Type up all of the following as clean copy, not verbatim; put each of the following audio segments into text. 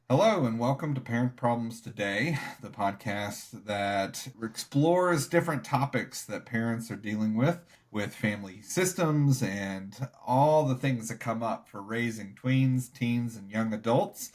Hello, and welcome to Parent Problems Today, the podcast that explores different topics that parents are dealing with family systems and all the things that come up for raising tweens, teens, and young adults.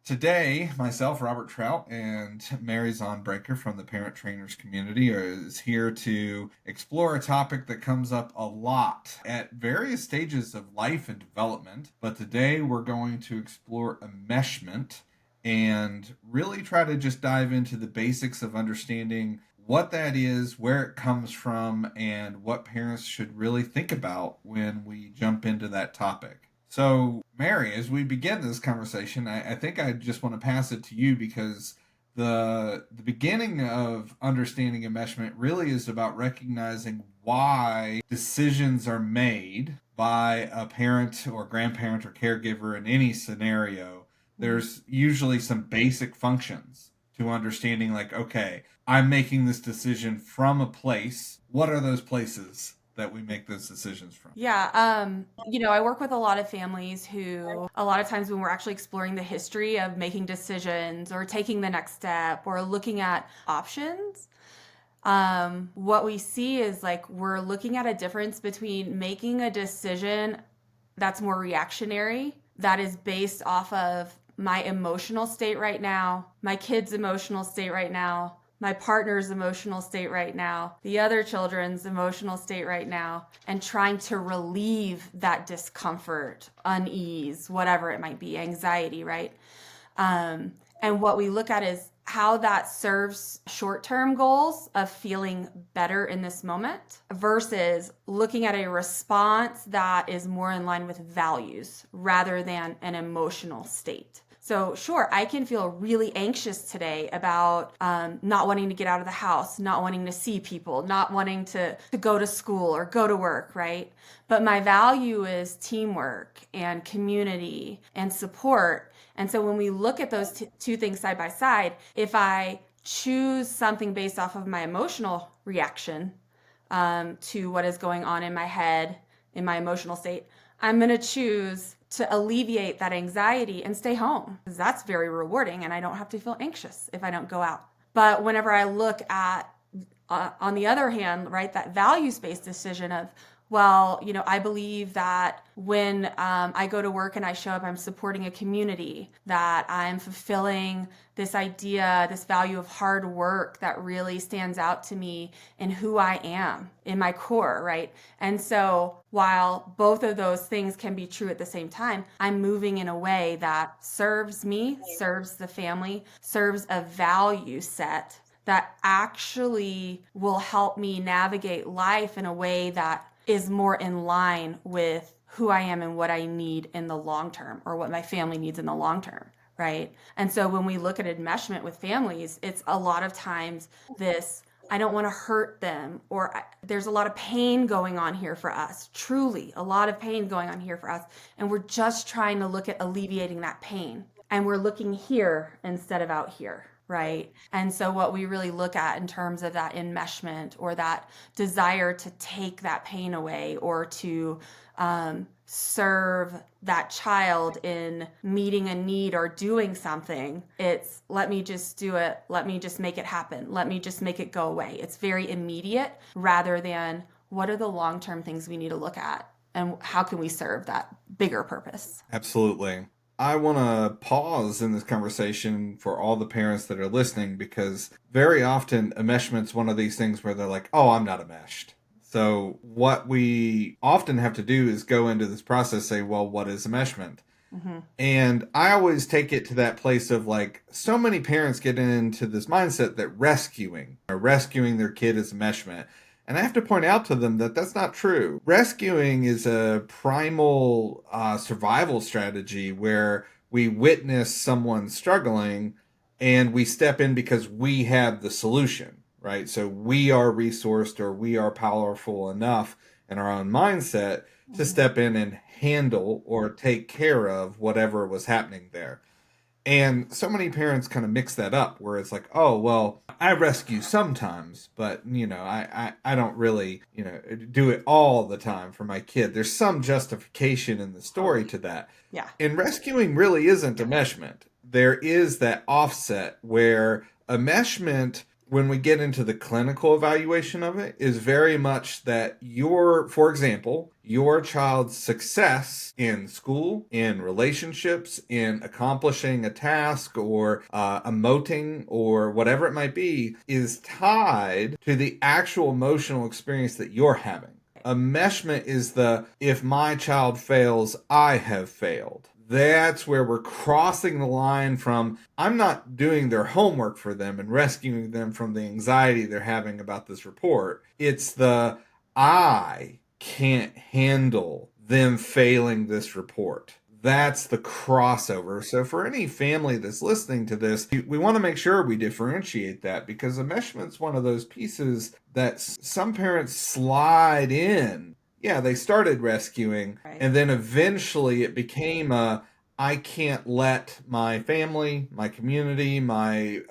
Today, myself, Robert Trout, and Mary Zahnbrecher from the Parent Trainers community is here to explore a topic that comes up a lot at various stages of life and development. But today, we're going to explore enmeshment and really try to just dive into the basics of understanding what that is, where it comes from, and what parents should really think about when we jump into that topic. So, Mary, as we begin this conversation, I think I just want to pass it to you because the beginning of understanding enmeshment really is about recognizing why decisions are made by a parent or grandparent or caregiver in any scenario. There's usually some basic functions to understanding, like, okay, I'm making this decision from a place. What are those places that we make those decisions from? I work with a lot of families who, a lot of times when we're actually exploring the history of making decisions or taking the next step or looking at options, what we see is like we're looking at a difference between making a decision that's more reactionary, that is based off of my emotional state right now, my kid's emotional state right now, my partner's emotional state right now, the other children's emotional state right now, and trying to relieve that discomfort, unease, whatever it might be, anxiety, right? And what we look at is how that serves short term goals of feeling better in this moment versus looking at a response that is more in line with values rather than an emotional state. So, sure, I can feel really anxious today about not wanting to get out of the house, not wanting to see people, not wanting to go to school or go to work, right? But my value is teamwork and community and support. And so when we look at those two things side by side, if I choose something based off of my emotional reaction to what is going on in my head, in my emotional state, I'm going to choose to alleviate that anxiety and stay home because that's very rewarding and I don't have to feel anxious if I don't go out. But whenever I look at, on the other hand, right, that values based decision of, well, I believe that when I go to work and I show up, I'm supporting a community, that I'm fulfilling this idea, this value of hard work that really stands out to me in who I am, in my core, right? And so while both of those things can be true at the same time, I'm moving in a way that serves me, serves the family, serves a value set that actually will help me navigate life in a way that is more in line with who I am and what I need in the long term or what my family needs in the long term, right? And so when we look at enmeshment with families, it's a lot of times this I don't want to hurt them, or there's a lot of pain going on here for us, truly, a lot of pain going on here for us. And we're just trying to look at alleviating that pain. And we're looking here instead of out here, right? And so, what we really look at in terms of that enmeshment or that desire to take that pain away or to serve that child in meeting a need or doing something, it's let me just do it, let me just make it happen, let me just make it go away. It's very immediate rather than what are the long term things we need to look at and how can we serve that bigger purpose. Absolutely. I want to pause in this conversation for all the parents that are listening because very often enmeshment's one of these things where they're like, oh, I'm not enmeshed. So what we often have to do is go into this process, say, well, what is enmeshment? Mm-hmm. And I always take it to that place of like, so many parents get into this mindset that rescuing or rescuing their kid is enmeshment. And I have to point out to them that that's not true. Rescuing is a primal survival strategy where we witness someone struggling and we step in because we have the solution, right? So we are resourced or we are powerful enough in our own mindset to Mm-hmm. step in and handle or take care of whatever was happening there. And so many parents kind of mix that up where it's like, oh, well, I rescue sometimes, but, I don't really, do it all the time for my kid. There's some justification in the story Totally. to that. Yeah. And rescuing really isn't enmeshment. there is that offset where enmeshment, when we get into the clinical evaluation of it, is very much that for example, your child's success in school, in relationships, in accomplishing a task or emoting or whatever it might be, is tied to the actual emotional experience that you're having. Enmeshment is if my child fails, I have failed. That's where we're crossing the line from I'm not doing their homework for them and rescuing them from the anxiety they're having about this report. It's I can't handle them failing this report. That's the crossover. So for any family that's listening to this, we want to make sure we differentiate that, because enmeshment's one of those pieces that some parents slide in. Yeah, they started rescuing, Right. and then eventually it became I can't let my family, my community, my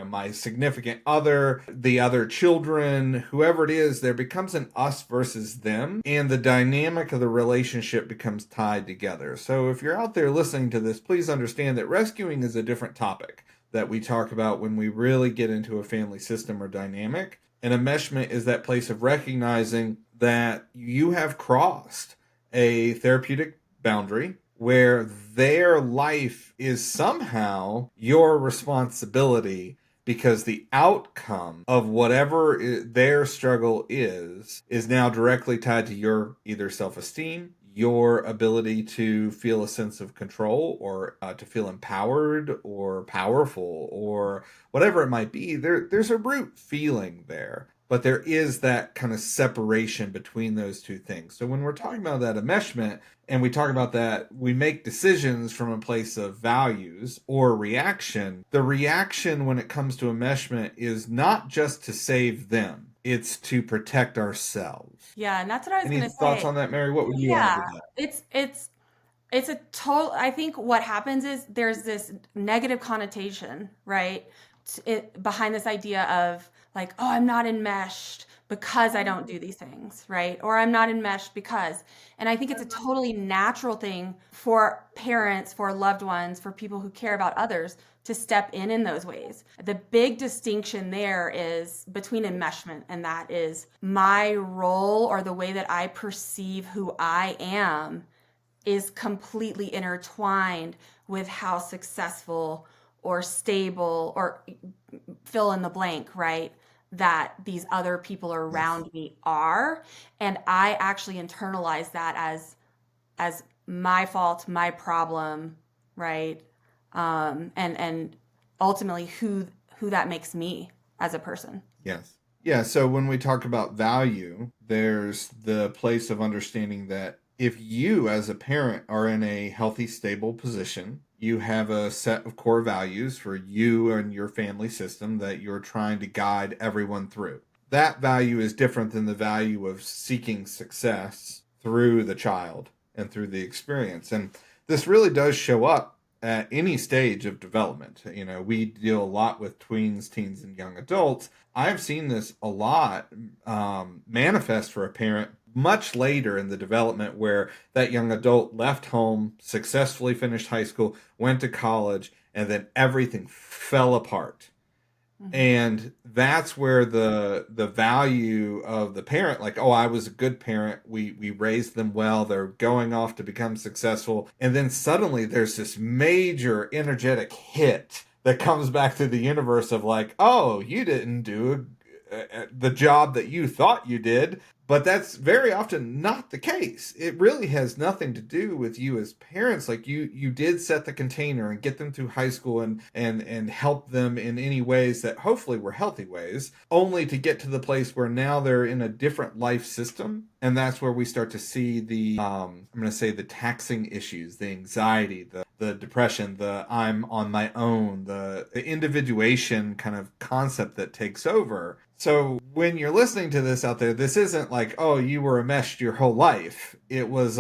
my significant other, the other children, whoever it is, there becomes an us versus them, and the dynamic of the relationship becomes tied together. So if you're out there listening to this, please understand that rescuing is a different topic that we talk about when we really get into a family system or dynamic. And enmeshment is that place of recognizing that you have crossed a therapeutic boundary where their life is somehow your responsibility, because the outcome of whatever their struggle is now directly tied to your either self-esteem, your ability to feel a sense of control, or to feel empowered or powerful, or whatever it might be. There's a root feeling there, but there is that kind of separation between those two things. So when we're talking about that enmeshment, and we talk about that, we make decisions from a place of values or reaction. The reaction when it comes to enmeshment is not just to save them, it's to protect ourselves. Yeah, and that's what I was Any going to thoughts say. on that, Mary? What would you add Yeah, to that? it's a total. I think what happens is there's this negative connotation, right, behind this idea of like, oh, I'm not enmeshed because I don't do these things, right? Or I'm not enmeshed because. And I think it's a totally natural thing for parents, for loved ones, for people who care about others to step in those ways. The big distinction there is between enmeshment, and that is my role or the way that I perceive who I am is completely intertwined with how successful or stable or fill in the blank, right? That these other people Yes. around me are. And I actually internalize that as my fault, my problem, right? And ultimately who that makes me as a person. Yes. Yeah. So when we talk about value, there's the place of understanding that if you as a parent are in a healthy, stable position, you have a set of core values for you and your family system that you're trying to guide everyone through. That value is different than the value of seeking success through the child and through the experience. And this really does show up at any stage of development. We deal a lot with tweens, teens, and young adults. I've seen this a lot manifest for a parent much later in the development, where that young adult left home, successfully finished high school, went to college, and then everything fell apart. Mhm. And that's where the value of the parent, like, oh, I was a good parent, we raised them well, they're going off to become successful, and then suddenly there's this major energetic hit that comes back to the universe of like, oh, you didn't do the job that you thought you did. But that's very often not the case. It really has nothing to do with you as parents. Like, you did set the container and get them through high school and help them in any ways that hopefully were healthy ways, only to get to the place where now they're in a different life system. And that's where we start to see I'm going to say the taxing issues, the anxiety, the depression, the I'm on my own, the individuation kind of concept that takes over. So when you're listening to this out there, this isn't like, oh, you were enmeshed your whole life. It was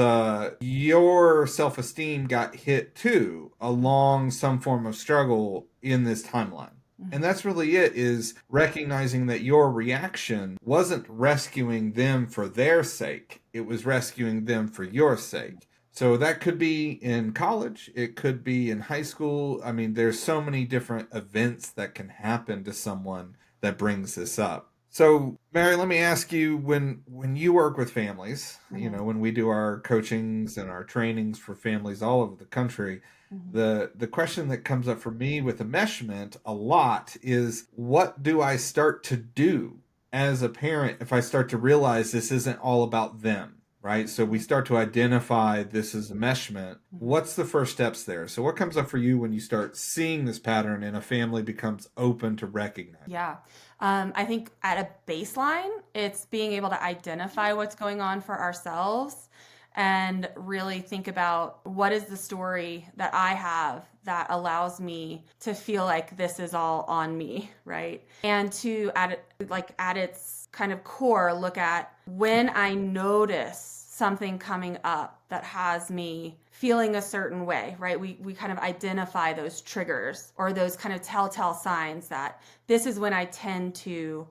your self-esteem got hit too along some form of struggle in this timeline. And that's really it, is recognizing that your reaction wasn't rescuing them for their sake. It was rescuing them for your sake. So that could be in college, it could be in high school. I mean, there's so many different events that can happen to someone that brings this up. So, Mary, let me ask you, when you work with families, Mhm. when we do our coachings and our trainings for families all over the country, Mhm. the question that comes up for me with enmeshment a lot is, what do I start to do as a parent if I start to realize this isn't all about them, right? So we Mhm. start to identify this as enmeshment. Mhm. What's the first steps there? So what comes up for you when you start seeing this pattern and a family becomes open to recognize? Yeah. I think at a baseline, it's being able to identify what's going on for ourselves and really think about what is the story that I have that allows me to feel like this is all on me, right? And to at its kind of core, look at when I notice something coming up that has me feeling a certain way, right? We kind of identify those triggers or those kind of telltale signs that this is when I tend to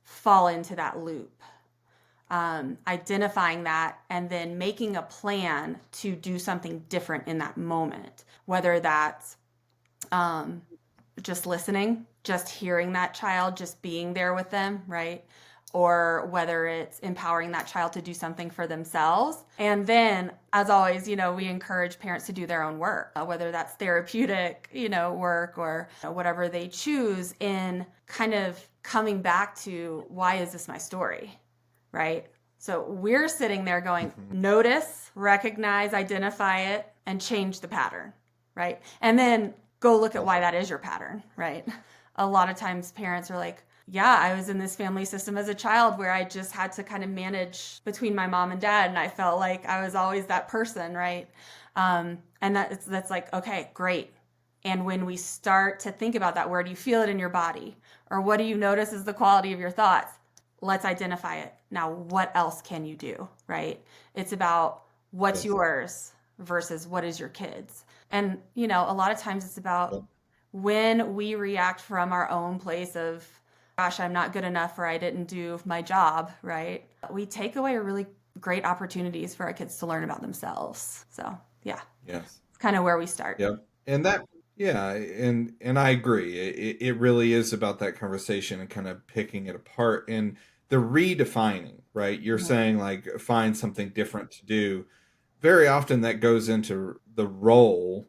fall into that loop. Identifying that and then making a plan to do something different in that moment, whether that's um, just listening, just hearing that child, just being there with them, right? Or whether it's empowering that child to do something for themselves. And then, as always, we encourage parents to do their own work, whether that's therapeutic, work or whatever they choose in kind of coming back to why is this my story, right? So we're sitting there going, Mhm. notice, recognize, identify it, and change the pattern, right? And then go look at why that is your pattern, right? A lot of times parents are like, yeah, I was in this family system as a child where I just had to kind of manage between my mom and dad, and I felt like I was always that person, right? And that's like, okay, great. And when we start to think about that, where do you feel it in your body? Or what do you notice is the quality of your thoughts? Let's identify it. Now, what else can you do, right? It's about what's Yes. yours versus what is your kids. And, a lot of times it's about Yep. when we react from our own place of, gosh, I'm not good enough or I didn't do my job, right? We take away really great opportunities for our kids to learn about themselves. So, yeah, Yes. it's kind of where we start. Yep. And that, yeah, and I agree. It really is about that conversation and kind of picking it apart and the redefining, right? You're Mhm. saying like find something different to do. Very often that goes into the role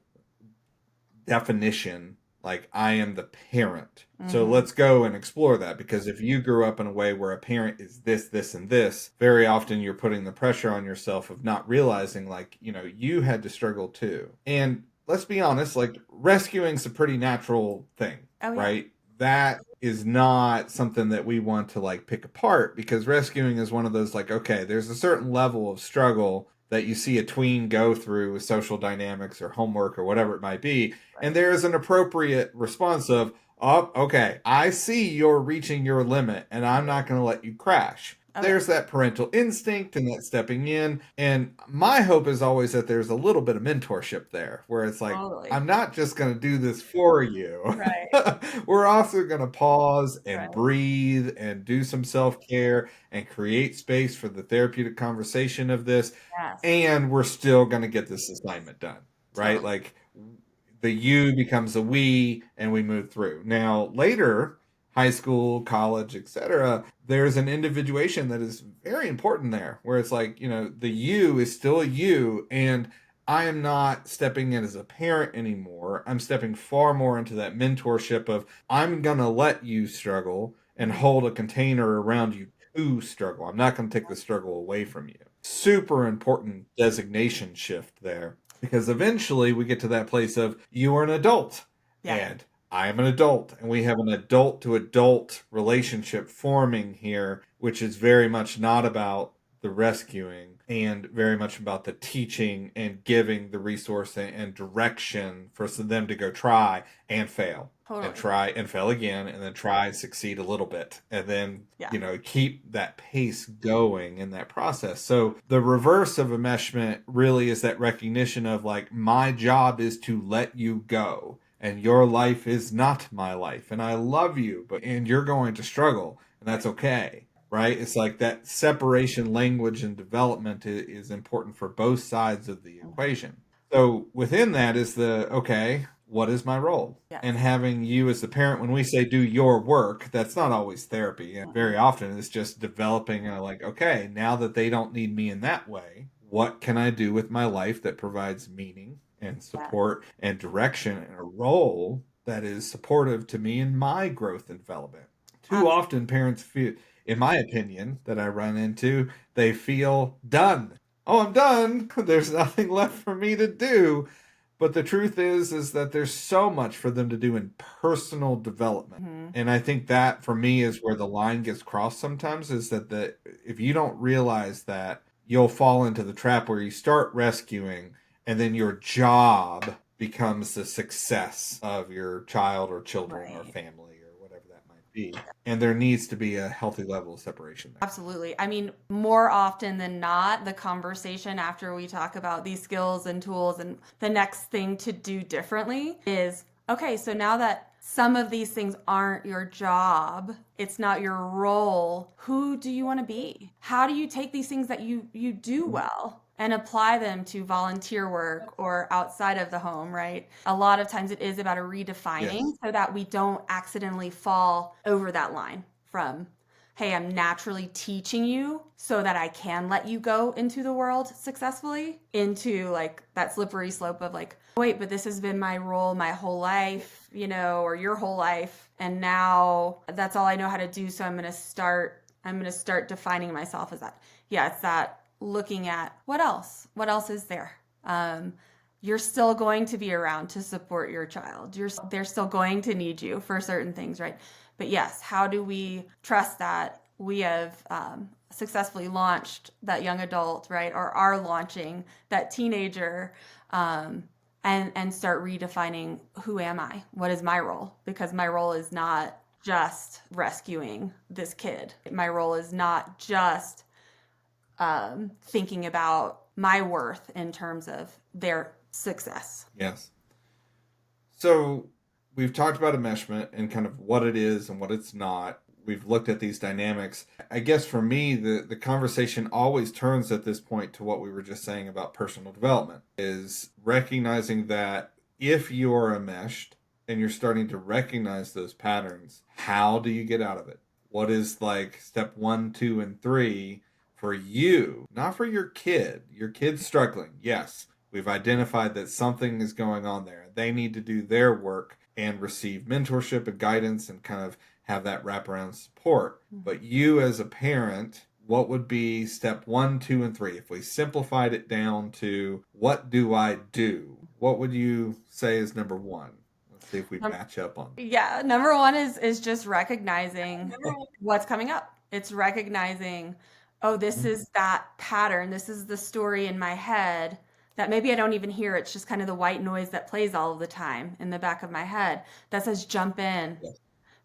definition, like I am the parent. So Mhm. let's go and explore that, because if you grew up in a way where a parent is this, this, and this, very often you're putting the pressure on yourself of not realizing, like, you had to struggle too. And let's be honest, like, rescuing's a pretty natural thing, Oh, yeah. right? That is not something that we want to like pick apart, because rescuing is one of those, like, okay, there's a certain level of struggle that you see a tween go through with social dynamics or homework or whatever it might be, and Right. there is an appropriate response of, oh, okay, I see you're reaching your limit and I'm not going to let you crash. Oh, yeah. There's that parental instinct and that stepping in. And my hope is always that there's a little bit of mentorship there where it's like, Totally. I'm not just going to do this for you. Right. We're also going to pause and Right. breathe and do some self care and create space for the therapeutic conversation of this. Yes. And we're still going to get this assignment done, right? Totally. Like, the you becomes a we and we move through. Now, later, high school, college, etc., there's an individuation that is very important there, where it's like, the you is still a you, and I am not stepping in as a parent anymore. I'm stepping far more into that mentorship of, I'm going to let you struggle and Mhm. hold a container around you to struggle. I'm not going to take the struggle away from you. Super important designation shift there, because eventually we get to that place of, you are an adult Yeah. and I am an adult, and we have an adult to adult relationship forming here, which is very much not about the rescuing and very much about the teaching and giving the resource and direction for them to go try and fail and Totally. try and fail again and then try and succeed a little bit and then Yeah. keep that pace going in that process. So the reverse of enmeshment really is that recognition of, like, my job is to let you go and your life is not my life and I love you, but and you're going to struggle and that's Right. okay. right? It's like that separation language and development is important for both sides of the equation. So within that is okay, what is my role? Yes. And having you as the parent, when we say do your work, that's not always therapy. And very often it's just developing okay, now that they don't need me in that way, what can I do with my life that provides meaning and support and direction and a role that is supportive to me in my growth and development? Too often parents feel, in my opinion, that I run into, they feel done. Oh, I'm done. There's nothing left for me to do. But the truth is that there's so much for them to do in personal development. And I think that for me is where the line gets crossed sometimes, is that if you don't realize that, you'll fall into the trap where you start rescuing and then your job becomes the success of your child or children or family or whatever that might be. And there needs to be a healthy level of separation there. Absolutely. I mean, more often than not, the conversation after we talk about these skills and tools and the next thing to do differently is, okay, so now that some of these things aren't your job, it's not your role, who do you want to be? How do you take these things that you do well and apply them to volunteer work or outside of the home, right? A lot of times it is about a redefining so that we don't accidentally fall over that line from, hey, I'm naturally teaching you so that I can let you go into the world successfully, into like that slippery slope of like, wait, but this has been my role my whole life, or your whole life. And now that's all I know how to do. So I'm going to start defining myself as that. Yeah, it's that looking at what else is there. You're still going to be around to support your child. They're still going to need you for certain things, right? But yes, how do we trust that we have successfully launched that young adult, right? Or are launching that teenager, and start redefining, who am I? What is my role? Because my role is not just rescuing this kid. My role is not just thinking about my worth in terms of their success. Yes. So we've talked about enmeshment and kind of what it is and what it's not. We've looked at these dynamics. I guess for me, the conversation always turns at this point to what we were just saying about personal development, is recognizing that if you're enmeshed and you're starting to recognize those patterns, how do you get out of it? What is like step 1, 2, and 3 for you, not for your kid? Your kid's struggling. Yes, we've identified that something is going on there. They need to do their work and receive mentorship and guidance and kind of have that wraparound support. But you as a parent, what would be step 1, 2, and 3? If we simplified it down to what do I do, what would you say is number 1? Let's see if we match up on that. Yeah, number 1 is just recognizing what's coming up. It's recognizing, oh, this is that pattern. This is the story in my head that maybe I don't even hear. It's just kind of the white noise that plays all of the time in the back of my head that says, jump in,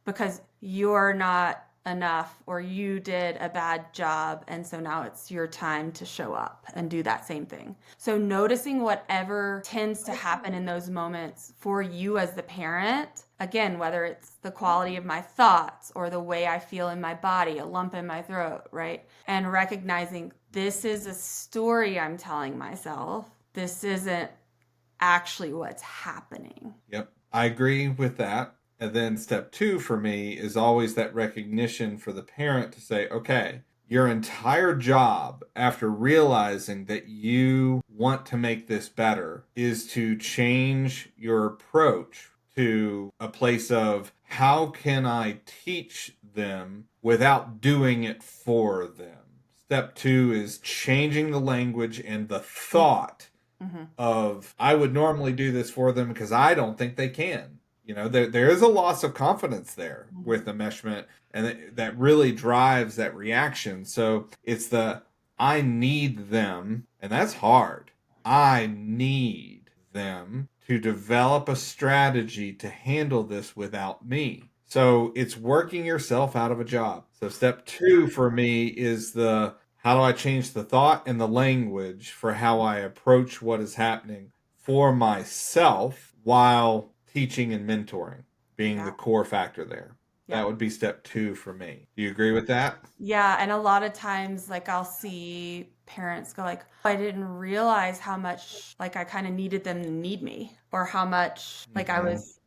because you're not enough or you did a bad job. And so now it's your time to show up and do that same thing. So noticing whatever tends to happen in those moments for you as the parent, again, whether it's the quality of my thoughts or the way I feel in my body, a lump in my throat, right? And recognizing this is a story I'm telling myself. This isn't actually what's happening. Yep, I agree with that. And then step 2 for me is always that recognition for the parent to say, okay, your entire job after realizing that you want to make this better is to change your approach to a place of, how can I teach them without doing it for them? Step 2 is changing the language and the thought of, I would normally do this for them because I don't think they can. There is a loss of confidence there with enmeshment, and that really drives that reaction. So it's I need them, and that's hard. I need them to develop a strategy to handle this without me. So it's working yourself out of a job. So step 2 for me is how do I change the thought and the language for how I approach what is happening for myself while teaching and mentoring being the core factor there. That would be step 2 for me. Do you agree with that? Yeah, and a lot of times like I'll see parents go like, I didn't realize how much like I kind of needed them to need me, or how much like I Mm-hmm. was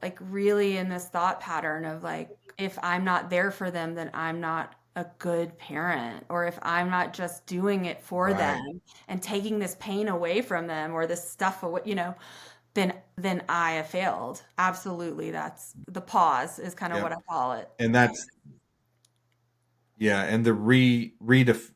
like really in this thought pattern of like, if I'm not there for them, then I'm not a good parent, or if I'm not just doing it for Right. them and taking this pain away from them or this stuff away, then I have failed. Absolutely. That's the pause is kind of what Yep. I call it. And that's yeah, and the redefining,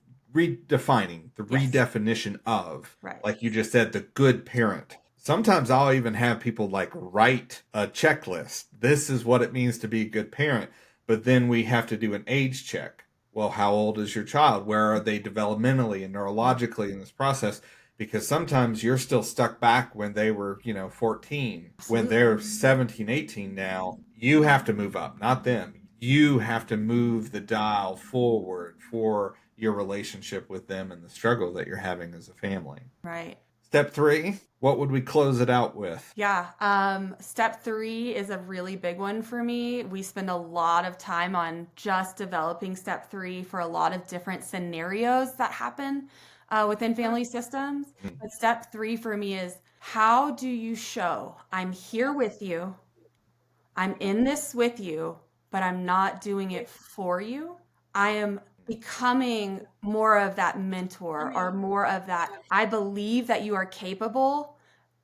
the Yes. redefinition of, Right. like you just said, the good parent. Sometimes I'll even have people like write a checklist. This is what it means to be a good parent. But then we have to do an age check. Well, how old is your child? Where are they developmentally and neurologically in this process? Because sometimes you're still stuck back when they were, 14. When Absolutely. they're 17, 18 now, you have to move up, not them. You have to move the dial forward for your relationship with them and the struggle that you're having as a family. Right. Step 3, what would we close it out with? Yeah. Step 3 is a really big one for me. We spend a lot of time on just developing step 3 for a lot of different scenarios that happen within family systems. But step 3 for me is, how do you show I'm here with you? I'm in this with you, but I'm not doing it for you. I am becoming more of that mentor, or more of that. I believe that you are capable,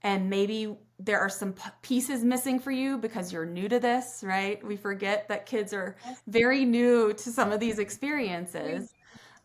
and maybe there are some pieces missing for you because you're new to this, right? We forget that kids are very new to some of these experiences.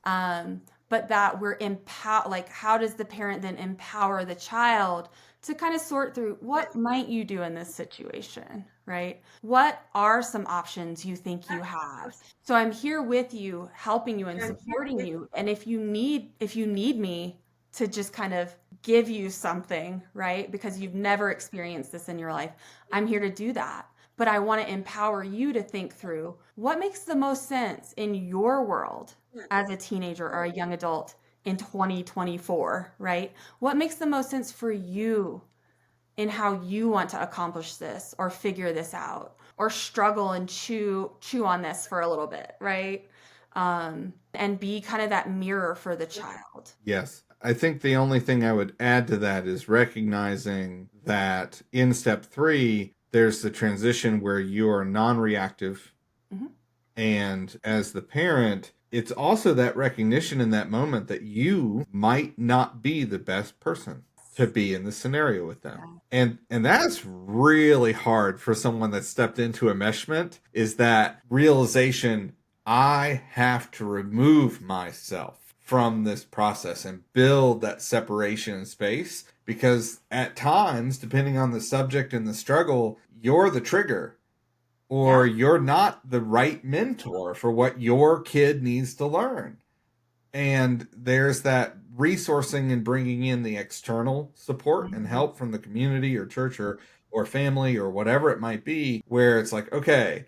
But that we're empower, like, how does the parent then empower the child to kind of sort through what might you do in this situation, right? What are some options you think you have? So I'm here with you, helping you and supporting you. And if you need me to just kind of give you something, right? Because you've never experienced this in your life, I'm here to do that. But I want to empower you to think through what makes the most sense in your world as a teenager or a young adult in 2024, right? What makes the most sense for you in how you want to accomplish this or figure this out or struggle and chew on this for a little bit, right? And be kind of that mirror for the child. Yes. I think the only thing I would add to that is recognizing that in step 3, there's the transition where you are non reactive. Mhm. And as the parent, it's also that recognition in that moment that you might not be the best person to be in the scenario with them. Yeah. And that's really hard for someone that stepped into enmeshment, is that realization, I have to remove myself from this process and build that separation in space, because at times, depending on the subject and the struggle, you're the trigger, or Yeah. you're not the right mentor for what your kid needs to learn. And there's that resourcing and bringing in the external support and Mhm. help from the community or church or family or whatever it might be, where it's like, okay,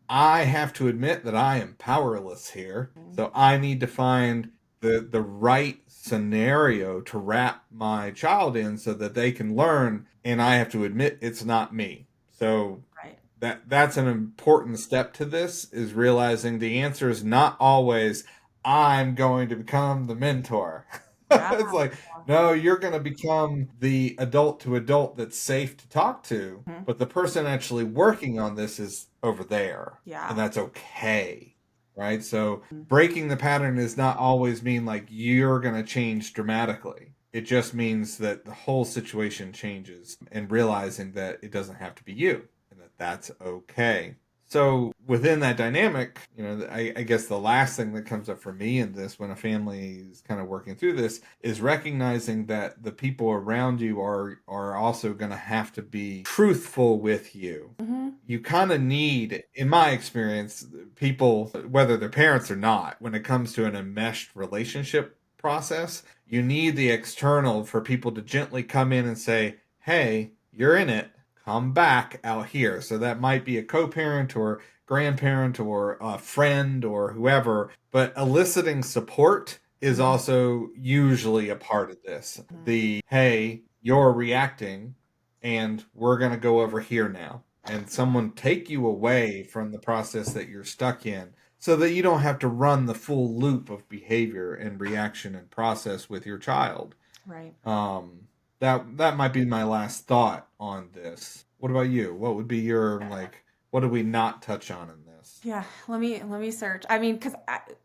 I have to admit that I am powerless here. So I need to find the right scenario to wrap my child in so that they can learn, and I have to admit it's not me. So Right. that's an important step to this, is realizing the answer is not always I'm going to become the mentor. Yeah. It's like, no, you're going to become the adult to adult that's safe to talk to, Mhm. but the person actually working on this is over there, and Yeah. that's okay. Right? So Mm. breaking the pattern does not always mean like you're going to change dramatically. It just means that the whole situation changes, and realizing that it doesn't have to be you, and that that's okay. So within that dynamic, I guess the last thing that comes up for me in this, when a family is kind of working through this, is recognizing that the people around you are also going to have to be truthful with you. Hmm. You kind of need, in my experience, people, whether they're parents or not, when it comes to an enmeshed relationship process, you need the external for people to gently come in and say, hey, you're in it, come back out here. So that might be a co-parent or grandparent or a friend or whoever, but eliciting support is also usually a part of this. Mhm. The, hey, you're reacting and we're going to go over here now. and someone take you away from the process that you're stuck in so that you don't have to run the full loop of behavior and reaction and process with your child. Right. That might be my last thought on this. What about you? What would be your, like, what did we not touch on in this? Yeah, let me search. I mean, because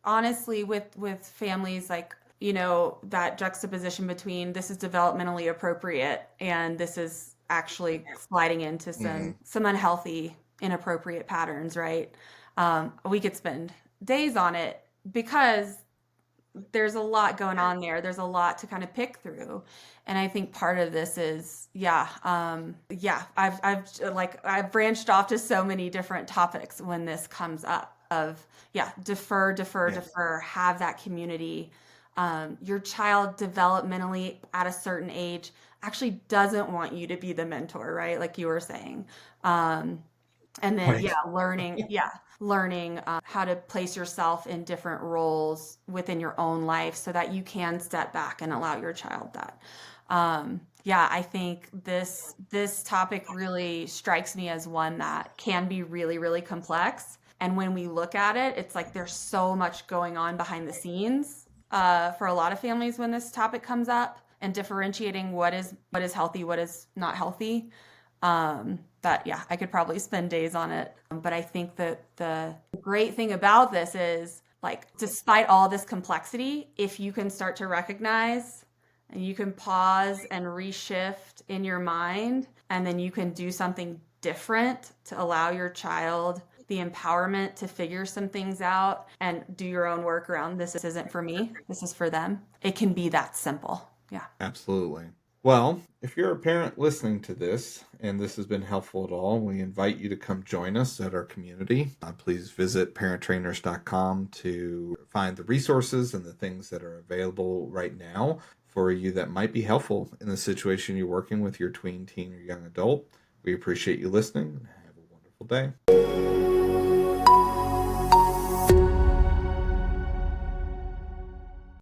honestly, with families, like, that juxtaposition between this is developmentally appropriate and this is actually sliding into some unhealthy, inappropriate patterns, right? We could spend days on it because there's a lot going on there. There's a lot to kind of pick through. And I think part of this is, I've branched off to so many different topics when this comes up of, defer, have that community. Your child developmentally at a certain age actually doesn't want you to be the mentor, right? Like you were saying. And then, Right. learning how to place yourself in different roles within your own life so that you can step back and allow your child that. I think this topic really strikes me as one that can be really, really complex. And when we look at it, it's like there's so much going on behind the scenes for a lot of families when this topic comes up, and differentiating what is healthy, what is not healthy. I could probably spend days on it. But I think that the great thing about this is, like, despite all this complexity, if you can start to recognize and you can pause and reshift in your mind, and then you can do something different to allow your child the empowerment to figure some things out and do your own work around this isn't for me, this is for them. It can be that simple. Yeah. Absolutely. Well, if you're a parent listening to this and this has been helpful at all, we invite you to come join us at our community. Please visit parenttrainers.com to find the resources and the things that are available right now for you that might be helpful in the situation you're working with your tween, teen, or young adult. We appreciate you listening, and have a wonderful day.